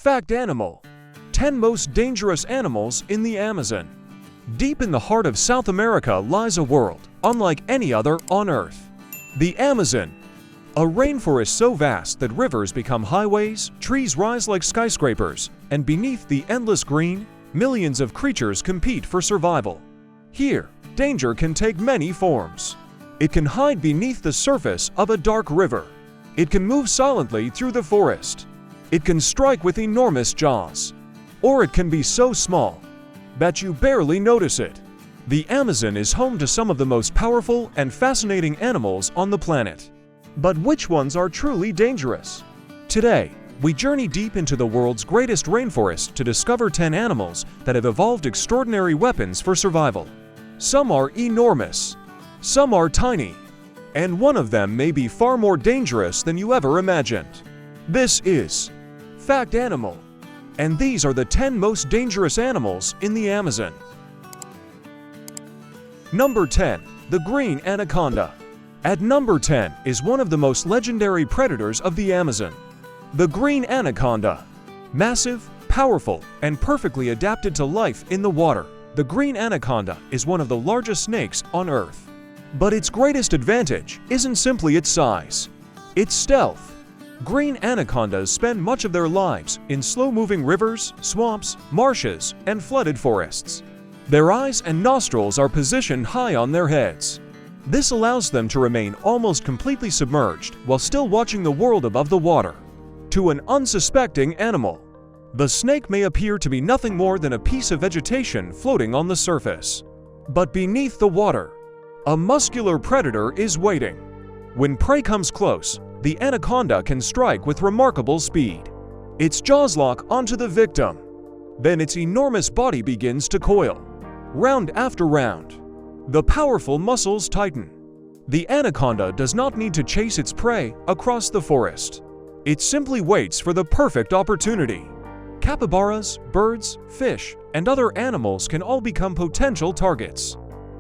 Fact Animal: 10 most dangerous animals in the Amazon. Deep in the heart of South America lies a world unlike any other on Earth. The Amazon, a rainforest so vast that rivers become highways, trees rise like skyscrapers, and beneath the endless green, millions of creatures compete for survival. Here, danger can take many forms. It can hide beneath the surface of a dark river. It can move silently through the forest. It can strike with enormous jaws. Or it can be so small that you barely notice it. The Amazon is home to some of the most powerful and fascinating animals on the planet. But which ones are truly dangerous? Today, we journey deep into the world's greatest rainforest to discover 10 animals that have evolved extraordinary weapons for survival. Some are enormous, some are tiny, and one of them may be far more dangerous than you ever imagined. This is Fact Animal, and these are the 10 most dangerous animals in the Amazon. Number 10. The Green Anaconda. At number 10 is one of the most legendary predators of the Amazon, the green anaconda. Massive, powerful, and perfectly adapted to life in the water, the green anaconda is one of the largest snakes on Earth. But its greatest advantage isn't simply its size, it's stealth. Green anacondas spend much of their lives in slow-moving rivers, swamps, marshes, and flooded forests. Their eyes and nostrils are positioned high on their heads. This allows them to remain almost completely submerged while still watching the world above the water. To an unsuspecting animal, the snake may appear to be nothing more than a piece of vegetation floating on the surface. But beneath the water, a muscular predator is waiting. When prey comes close, the anaconda can strike with remarkable speed. Its jaws lock onto the victim. Then its enormous body begins to coil. Round after round, the powerful muscles tighten. The anaconda does not need to chase its prey across the forest. It simply waits for the perfect opportunity. Capybaras, birds, fish, and other animals can all become potential targets.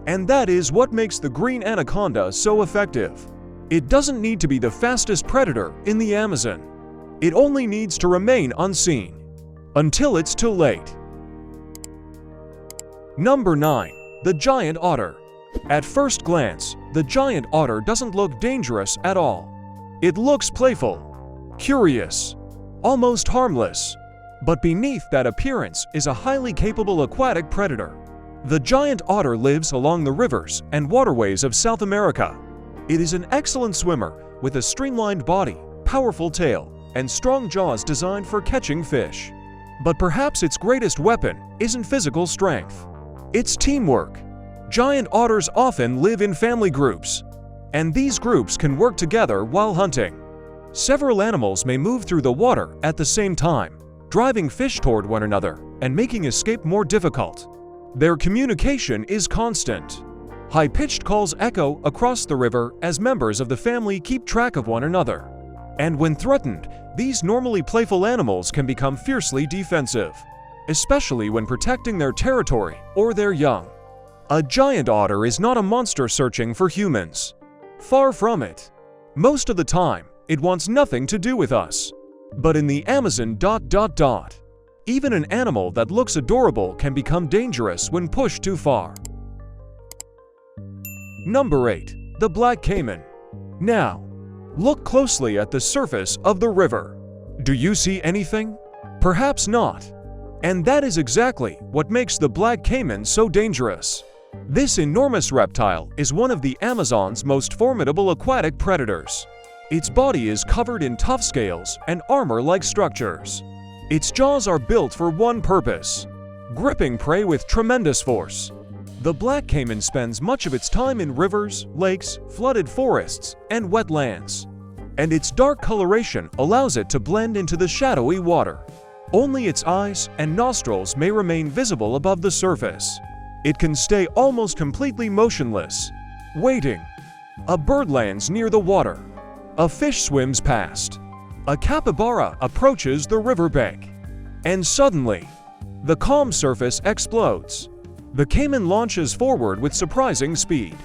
And that is what makes the green anaconda so effective. It doesn't need to be the fastest predator in the Amazon. It only needs to remain unseen until it's too late. Number 9. The Giant Otter. At first glance, the giant otter doesn't look dangerous at all. It looks playful, curious, almost harmless. But beneath that appearance is a highly capable aquatic predator. The giant otter lives along the rivers and waterways of South America. It is an excellent swimmer with a streamlined body, powerful tail, and strong jaws designed for catching fish. But perhaps its greatest weapon isn't physical strength. It's teamwork. Giant otters often live in family groups, and these groups can work together while hunting. Several animals may move through the water at the same time, driving fish toward one another and making escape more difficult. Their communication is constant. High-pitched calls echo across the river as members of the family keep track of one another. And when threatened, these normally playful animals can become fiercely defensive, especially when protecting their territory or their young. A giant otter is not a monster searching for humans. Far from it. Most of the time, it wants nothing to do with us. But in the Amazon, even an animal that looks adorable can become dangerous when pushed too far. Number 8. The Black Caiman. Now, look closely at the surface of the river. Do you see anything? Perhaps not. And that is exactly what makes the Black Caiman so dangerous. This enormous reptile is one of the Amazon's most formidable aquatic predators. Its body is covered in tough scales and armor-like structures. Its jaws are built for one purpose: gripping prey with tremendous force. The Black Caiman spends much of its time in rivers, lakes, flooded forests, and wetlands. And its dark coloration allows it to blend into the shadowy water. Only its eyes and nostrils may remain visible above the surface. It can stay almost completely motionless, waiting. A bird lands near the water. A fish swims past. A capybara approaches the riverbank. And suddenly, the calm surface explodes. The caiman launches forward with surprising speed.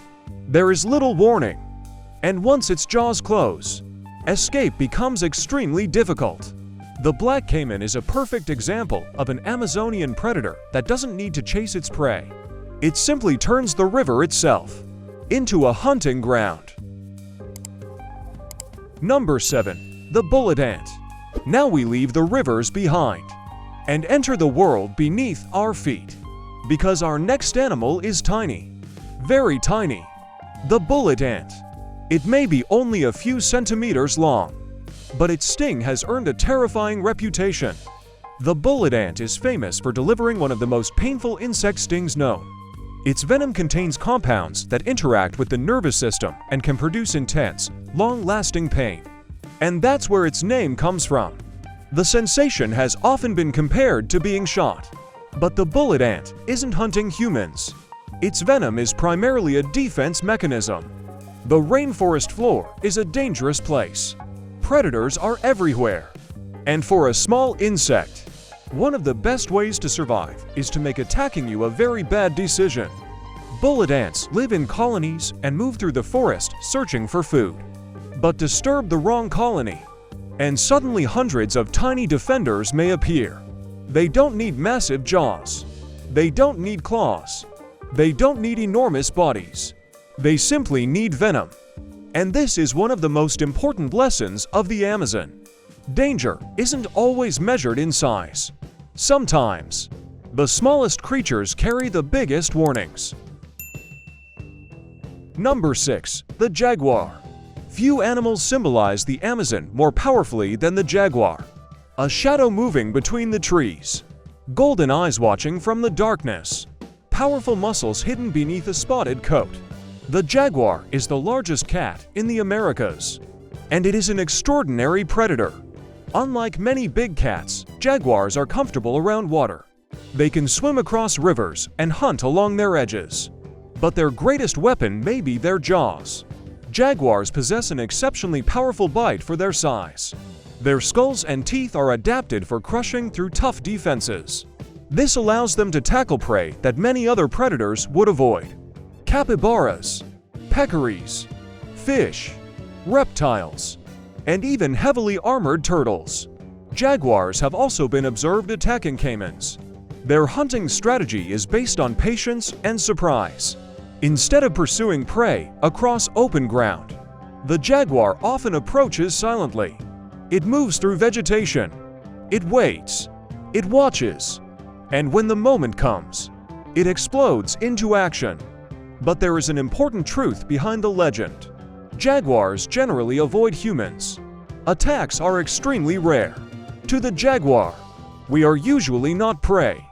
There is little warning. And once its jaws close, escape becomes extremely difficult. The black caiman is a perfect example of an Amazonian predator that doesn't need to chase its prey. It simply turns the river itself into a hunting ground. Number 7. The bullet ant. Now we leave the rivers behind and enter the world beneath our feet, because our next animal is tiny, very tiny. The bullet ant. It may be only a few centimeters long, but its sting has earned a terrifying reputation. The bullet ant is famous for delivering one of the most painful insect stings known. Its venom contains compounds that interact with the nervous system and can produce intense, long-lasting pain. And that's where its name comes from. The sensation has often been compared to being shot. But the bullet ant isn't hunting humans. Its venom is primarily a defense mechanism. The rainforest floor is a dangerous place. Predators are everywhere. And for a small insect, one of the best ways to survive is to make attacking you a very bad decision. Bullet ants live in colonies and move through the forest searching for food. But disturb the wrong colony, and suddenly hundreds of tiny defenders may appear. They don't need massive jaws. They don't need claws. They don't need enormous bodies. They simply need venom. And this is one of the most important lessons of the Amazon. Danger isn't always measured in size. Sometimes, the smallest creatures carry the biggest warnings. Number 6. The jaguar. Few animals symbolize the Amazon more powerfully than the jaguar. A shadow moving between the trees. Golden eyes watching from the darkness. Powerful muscles hidden beneath a spotted coat. The jaguar is the largest cat in the Americas, and it is an extraordinary predator. Unlike many big cats, jaguars are comfortable around water. They can swim across rivers and hunt along their edges. But their greatest weapon may be their jaws. Jaguars possess an exceptionally powerful bite for their size. Their skulls and teeth are adapted for crushing through tough defenses. This allows them to tackle prey that many other predators would avoid. Capybaras, peccaries, fish, reptiles, and even heavily armored turtles. Jaguars have also been observed attacking caimans. Their hunting strategy is based on patience and surprise. Instead of pursuing prey across open ground, the jaguar often approaches silently. It moves through vegetation. It waits. It watches. And when the moment comes, it explodes into action. But there is an important truth behind the legend. Jaguars generally avoid humans. Attacks are extremely rare. To the jaguar, we are usually not prey.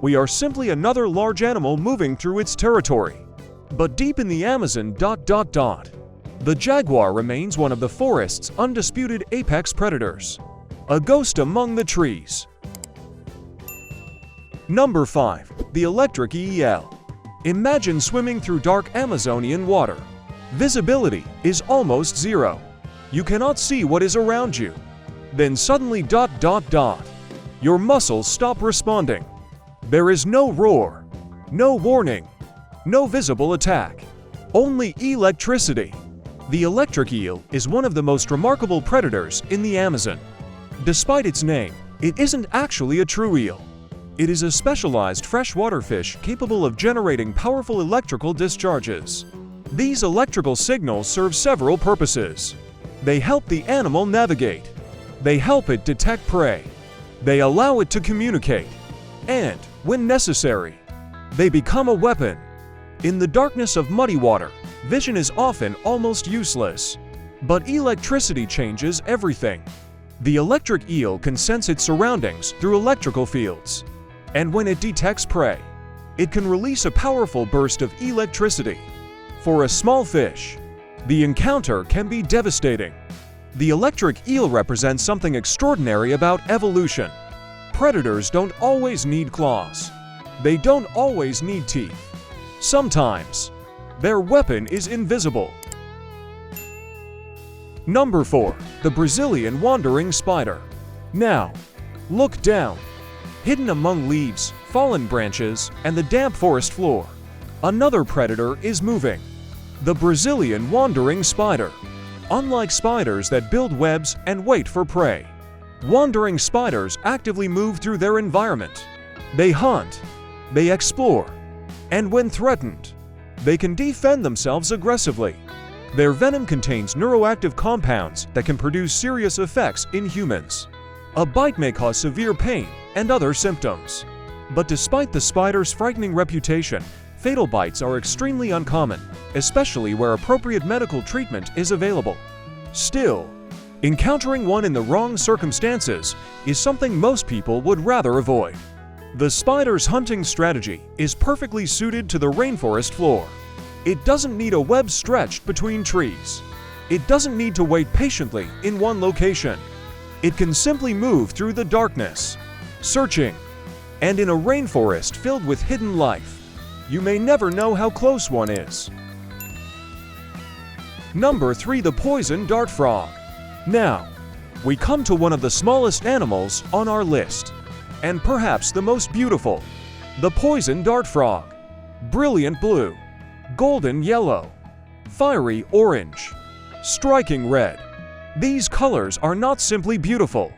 We are simply another large animal moving through its territory. But deep in the Amazon, the jaguar remains one of the forest's undisputed apex predators. A ghost among the trees. Number 5. The electric eel. Imagine swimming through dark Amazonian water. Visibility is almost zero. You cannot see what is around you. Then suddenly your muscles stop responding. There is no roar, no warning, no visible attack, only electricity. The electric eel is one of the most remarkable predators in the Amazon. Despite its name, it isn't actually a true eel. It is a specialized freshwater fish capable of generating powerful electrical discharges. These electrical signals serve several purposes. They help the animal navigate. They help it detect prey. They allow it to communicate. And, when necessary, they become a weapon. In the darkness of muddy water, vision is often almost useless. But electricity changes everything. The electric eel can sense its surroundings through electrical fields. And when it detects prey, it can release a powerful burst of electricity. For a small fish, the encounter can be devastating. The electric eel represents something extraordinary about evolution. Predators don't always need claws. They don't always need teeth. Sometimes, their weapon is invisible. Number 4. The Brazilian wandering spider. Now, look down. Hidden among leaves, fallen branches, and the damp forest floor, another predator is moving. The Brazilian wandering spider. Unlike spiders that build webs and wait for prey, Wandering spiders actively move through their environment. They hunt, they explore, and when threatened, they can defend themselves aggressively. Their venom contains neuroactive compounds that can produce serious effects in humans. A bite may cause severe pain and other symptoms. But despite the spider's frightening reputation, fatal bites are extremely uncommon, especially where appropriate medical treatment is available. Still, encountering one in the wrong circumstances is something most people would rather avoid. The spider's hunting strategy is perfectly suited to the rainforest floor. It doesn't need a web stretched between trees. It doesn't need to wait patiently in one location. It can simply move through the darkness, searching, and in a rainforest filled with hidden life, you may never know how close one is. Number 3. The poison dart frog. Now, we come to one of the smallest animals on our list, and perhaps the most beautiful, the poison dart frog. Brilliant blue, golden yellow, fiery orange, striking red. These colors are not simply beautiful,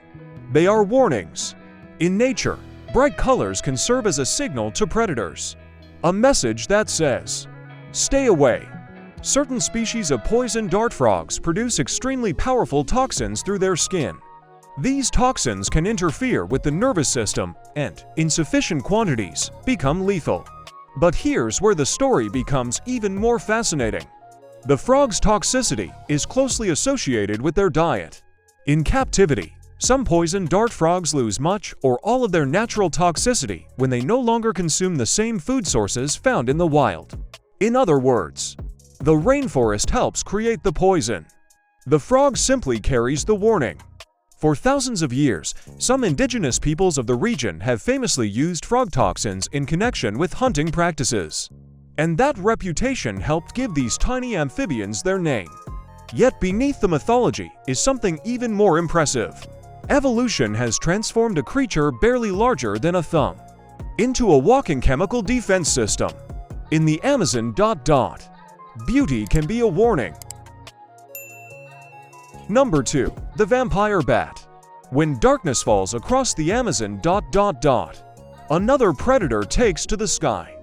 they are warnings. In nature, bright colors can serve as a signal to predators, a message that says, "Stay away." Certain species of poison dart frogs produce extremely powerful toxins through their skin. These toxins can interfere with the nervous system and, in sufficient quantities, become lethal. But here's where the story becomes even more fascinating. The frog's toxicity is closely associated with their diet. In captivity, some poison dart frogs lose much or all of their natural toxicity when they no longer consume the same food sources found in the wild. In other words, the rainforest helps create the poison. The frog simply carries the warning. For thousands of years, some indigenous peoples of the region have famously used frog toxins in connection with hunting practices. And that reputation helped give these tiny amphibians their name. Yet beneath the mythology is something even more impressive. Evolution has transformed a creature barely larger than a thumb into a walking chemical defense system. In the Amazon... Beauty can be a warning. Number 2. The vampire bat. When darkness falls across the Amazon... Another predator takes to the sky.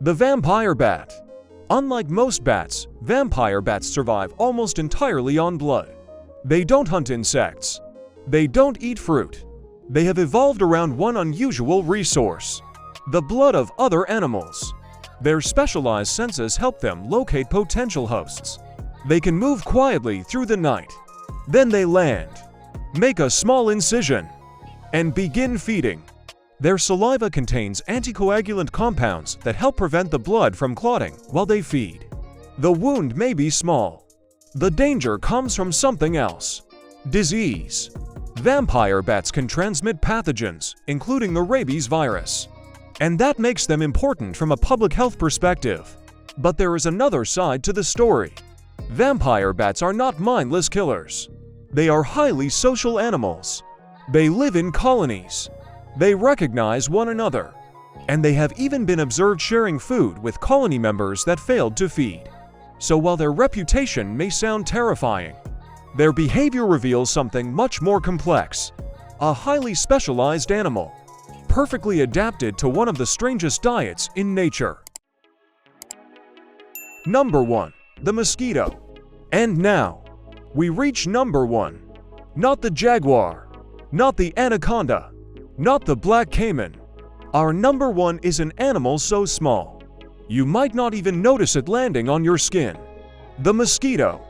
The vampire bat. Unlike most bats, vampire bats survive almost entirely on blood. They don't hunt insects. They don't eat fruit. They have evolved around one unusual resource: the blood of other animals. Their specialized senses help them locate potential hosts. They can move quietly through the night. Then they land, make a small incision, and begin feeding. Their saliva contains anticoagulant compounds that help prevent the blood from clotting while they feed. The wound may be small. The danger comes from something else: disease. Vampire bats can transmit pathogens, including the rabies virus. And that makes them important from a public health perspective. But there is another side to the story. Vampire bats are not mindless killers. They are highly social animals. They live in colonies. They recognize one another. And they have even been observed sharing food with colony members that failed to feed. So while their reputation may sound terrifying, their behavior reveals something much more complex: a highly specialized animal, perfectly adapted to one of the strangest diets in nature. Number 1. The mosquito. And now, we reach number 1. Not the jaguar, not the anaconda, not the black caiman. Our number 1 is an animal so small, you might not even notice it landing on your skin: the mosquito.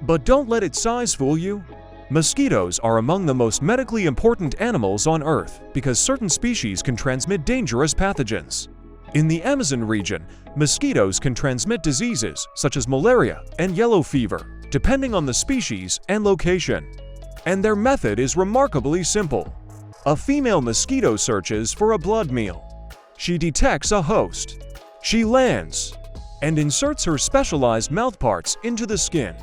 But don't let its size fool you. Mosquitoes are among the most medically important animals on Earth because certain species can transmit dangerous pathogens. In the Amazon region, mosquitoes can transmit diseases such as malaria and yellow fever, depending on the species and location. And their method is remarkably simple. A female mosquito searches for a blood meal. She detects a host. She lands and inserts her specialized mouthparts into the skin.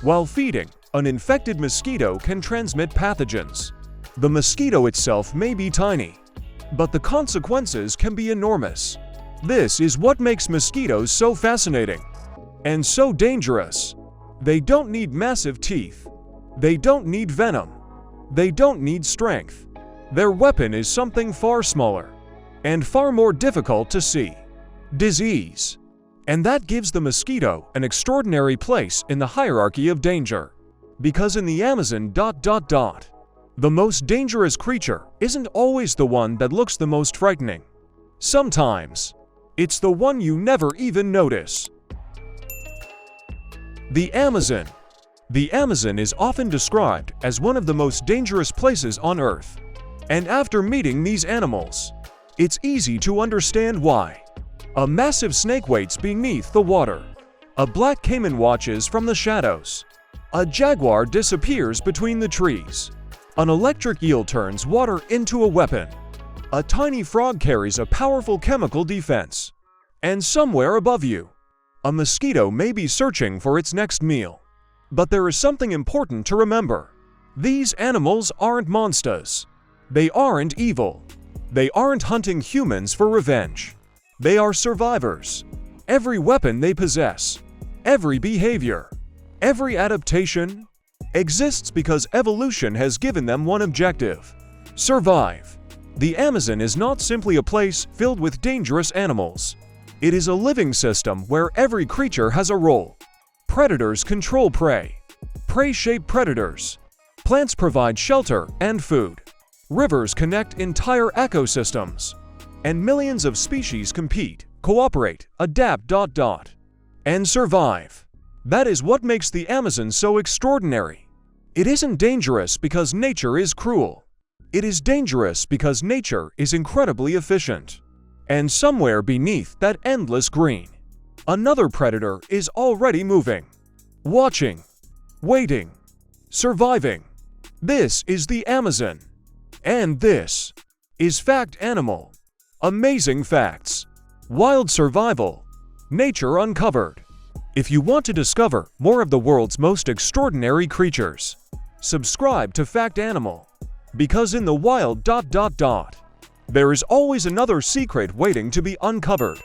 While feeding, an infected mosquito can transmit pathogens. The mosquito itself may be tiny, but the consequences can be enormous. This is what makes mosquitoes so fascinating and so dangerous. They don't need massive teeth. They don't need venom. They don't need strength. Their weapon is something far smaller and far more difficult to see: disease. And that gives the mosquito an extraordinary place in the hierarchy of danger. Because in the Amazon, the most dangerous creature isn't always the one that looks the most frightening. Sometimes, it's the one you never even notice. The Amazon. The Amazon is often described as one of the most dangerous places on Earth. And after meeting these animals, it's easy to understand why. A massive snake waits beneath the water. A black caiman watches from the shadows. A jaguar disappears between the trees. An electric eel turns water into a weapon. A tiny frog carries a powerful chemical defense. And somewhere above you, a mosquito may be searching for its next meal. But there is something important to remember. These animals aren't monsters. They aren't evil. They aren't hunting humans for revenge. They are survivors. Every weapon they possess, every behavior, every adaptation exists because evolution has given them one objective: survive. The Amazon is not simply a place filled with dangerous animals. It is a living system where every creature has a role. Predators control prey. Prey shape predators. Plants provide shelter and food. Rivers connect entire ecosystems. And millions of species compete, cooperate, adapt, and survive. That is what makes the Amazon so extraordinary. It isn't dangerous because nature is cruel. It is dangerous because nature is incredibly efficient. And somewhere beneath that endless green, another predator is already moving, watching, waiting, surviving. This is the Amazon. And this is Fact Animal. Amazing facts. Wild survival. Nature uncovered. If you want to discover more of the world's most extraordinary creatures, subscribe to Fact Animal. Because in the wild, there is always another secret waiting to be uncovered.